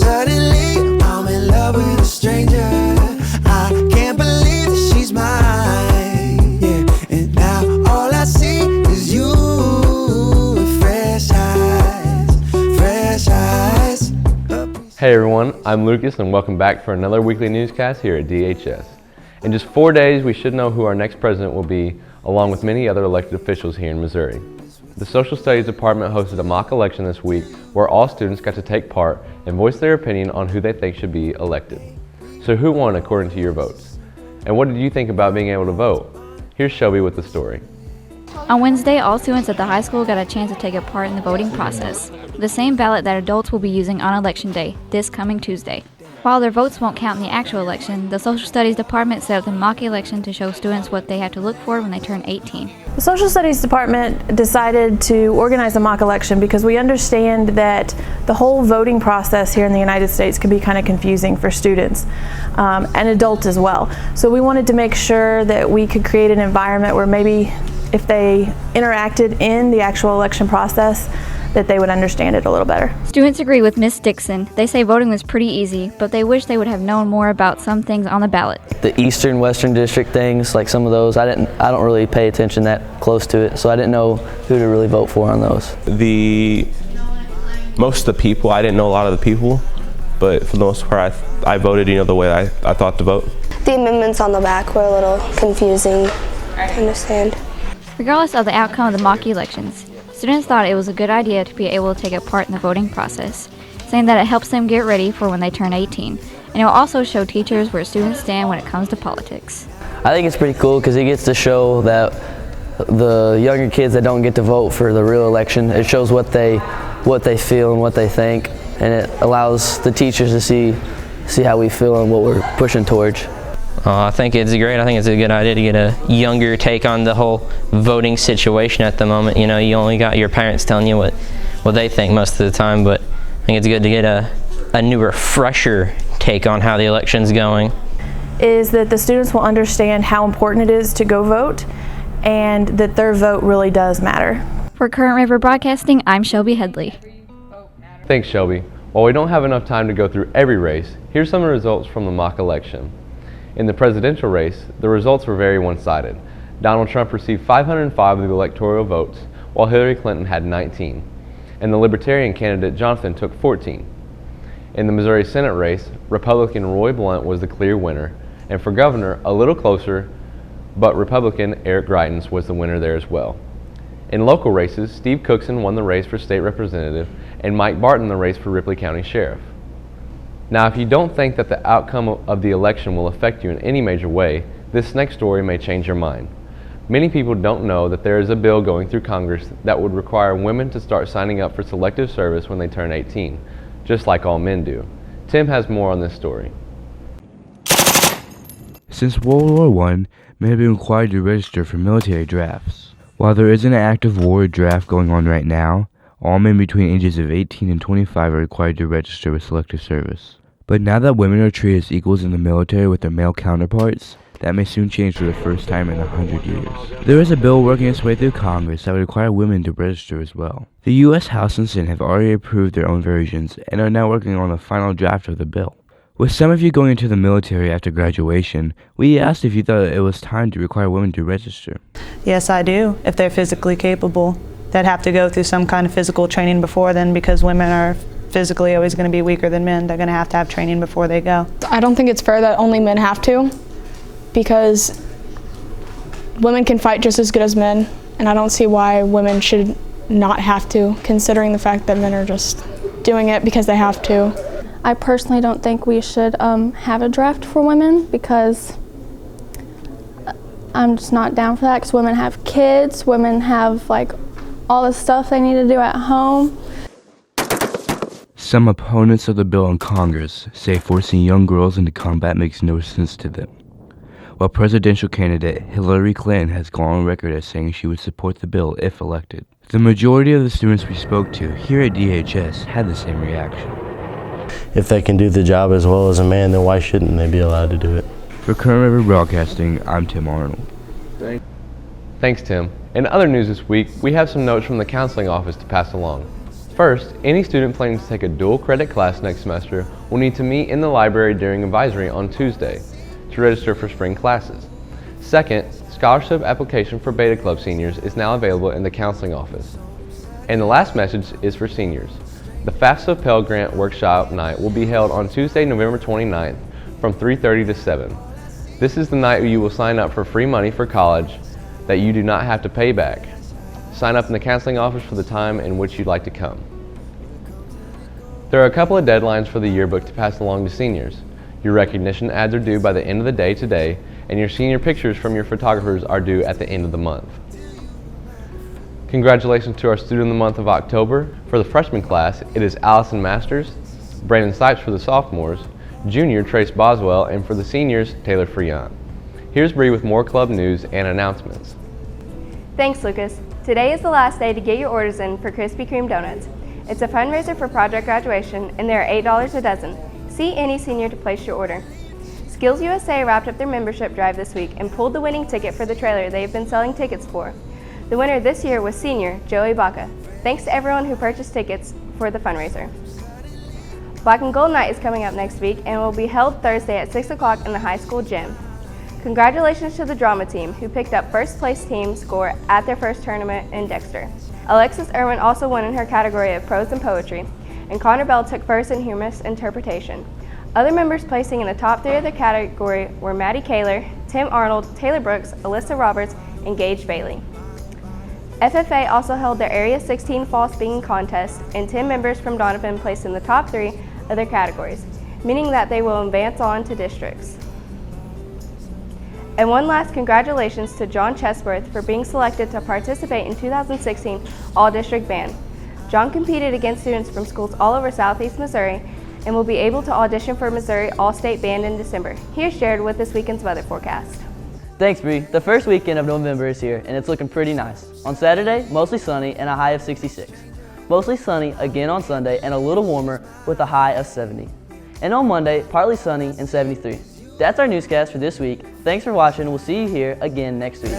Suddenly, I'm in love with a stranger. I can't believe that she's mine. Yeah, and now all I see is you with fresh eyes, fresh eyes. Hey everyone, I'm Lucas and welcome back for another weekly newscast here at DHS. In just 4 days, we should know who our next president will be, along with many other elected officials here in Missouri. The Social Studies Department hosted a mock election this week where all students got to take part and voice their opinion on who they think should be elected. So who won according to your votes? And what did you think about being able to vote? Here's Shelby with the story. On Wednesday, all students at the high school got a chance to take a part in the voting process, the same ballot that adults will be using on Election Day, this coming Tuesday. While their votes won't count in the actual election, the Social Studies Department set up the mock election to show students what they have to look for when they turn 18. The Social Studies Department decided to organize a mock election because we understand that the whole voting process here in the United States can be kind of confusing for students and adults as well. So we wanted to make sure that we could create an environment where maybe if they interacted in the actual election process, that they would understand it a little better. Students agree with Ms. Dixon. They say voting was pretty easy, but they wish they would have known more about some things on the ballot. The Eastern Western District things, like some of those, I don't really pay attention that close to it, so I didn't know who to really vote for on those. Most of the people, I didn't know a lot of the people, but for the most part I voted, the way I thought to vote. The amendments on the back were a little confusing to understand. Regardless of the outcome of the mock elections, students thought it was a good idea to be able to take a part in the voting process, saying that it helps them get ready for when they turn 18, and it will also show teachers where students stand when it comes to politics. I think it's pretty cool because it gets to show that the younger kids that don't get to vote for the real election, it shows what they feel and what they think, and it allows the teachers to see how we feel and what we're pushing towards. I think it's great. I think it's a good idea to get a younger take on the whole voting situation at the moment. You only got your parents telling you what they think most of the time, but I think it's good to get a newer, fresher take on how the election's going. Is that the students will understand how important it is to go vote and that their vote really does matter. For Current River Broadcasting, I'm Shelby Headley. Thanks Shelby. While we don't have enough time to go through every race, here's some of the results from the mock election. In the presidential race, the results were very one-sided. Donald Trump received 505 of the electoral votes, while Hillary Clinton had 19, and the Libertarian candidate Jonathan took 14. In the Missouri Senate race, Republican Roy Blunt was the clear winner, and for governor, a little closer, but Republican Eric Greitens was the winner there as well. In local races, Steve Cookson won the race for state representative, and Mike Barton the race for Ripley County Sheriff. Now, if you don't think that the outcome of the election will affect you in any major way, this next story may change your mind. Many people don't know that there is a bill going through Congress that would require women to start signing up for selective service when they turn 18, just like all men do. Tim has more on this story. Since World War I, men have been required to register for military drafts. While there isn't an active war draft going on right now, all men between ages of 18 and 25 are required to register with selective service. But now that women are treated as equals in the military with their male counterparts, that may soon change for the first time in 100 years. There is a bill working its way through Congress that would require women to register as well. The U.S. House and Senate have already approved their own versions and are now working on a final draft of the bill. With some of you going into the military after graduation, we asked if you thought it was time to require women to register. Yes, I do, if they're physically capable. They'd have to go through some kind of physical training before then, because women are physically always going to be weaker than men. They're going to have training before they go. I don't think it's fair that only men have to, because women can fight just as good as men, and I don't see why women should not have to, considering the fact that men are just doing it because they have to. I personally don't think we should have a draft for women, because I'm just not down for that, because women have kids, women have all the stuff they need to do at home. Some opponents of the bill in Congress say forcing young girls into combat makes no sense to them, while presidential candidate Hillary Clinton has gone on record as saying she would support the bill if elected. The majority of the students we spoke to here at DHS had the same reaction. If they can do the job as well as a man, then why shouldn't they be allowed to do it? For Current River Broadcasting, I'm Tim Arnold. Thanks, Tim. In other news this week, we have some notes from the counseling office to pass along. First, any student planning to take a dual credit class next semester will need to meet in the library during advisory on Tuesday to register for spring classes. Second, scholarship application for Beta Club seniors is now available in the counseling office. And the last message is for seniors. The FAFSA Pell Grant Workshop Night will be held on Tuesday, November 29th from 3:30 to 7. This is the night where you will sign up for free money for college that you do not have to pay back. Sign up in the counseling office for the time in which you'd like to come. There are a couple of deadlines for the yearbook to pass along to seniors. Your recognition ads are due by the end of the day today, and your senior pictures from your photographers are due at the end of the month. Congratulations to our student of the month of October. For the freshman class, it is Allison Masters, Brandon Sipes for the sophomores, junior Trace Boswell, and for the seniors, Taylor Freon. Here's Bree with more club news and announcements. Thanks, Lucas. Today is the last day to get your orders in for Krispy Kreme donuts. It's a fundraiser for Project Graduation, and they're $8 a dozen. See any senior to place your order. Skills USA wrapped up their membership drive this week and pulled the winning ticket for the trailer they've been selling tickets for. The winner this year was senior Joey Baca. Thanks to everyone who purchased tickets for the fundraiser. Black and Gold Night is coming up next week and will be held Thursday at 6 o'clock in the high school gym. Congratulations to the drama team who picked up first place team score at their first tournament in Dexter. Alexis Irwin also won in her category of prose and poetry, and Connor Bell took first in humorous interpretation. Other members placing in the top 3 of the category were Maddie Kaler, Tim Arnold, Taylor Brooks, Alyssa Roberts, and Gage Bailey. FFA also held their Area 16 Fall Speaking Contest, and 10 members from Donovan placed in the top 3 of their categories, meaning that they will advance on to districts. And one last congratulations to John Chesworth for being selected to participate in 2016 All-District Band. John competed against students from schools all over Southeast Missouri and will be able to audition for Missouri All-State Band in December. Here's Jared with this weekend's weather forecast. Thanks, Bree. The first weekend of November is here, and it's looking pretty nice. On Saturday, mostly sunny and a high of 66. Mostly sunny again on Sunday and a little warmer with a high of 70. And on Monday, partly sunny and 73. That's our newscast for this week. Thanks for watching. We'll see you here again next week.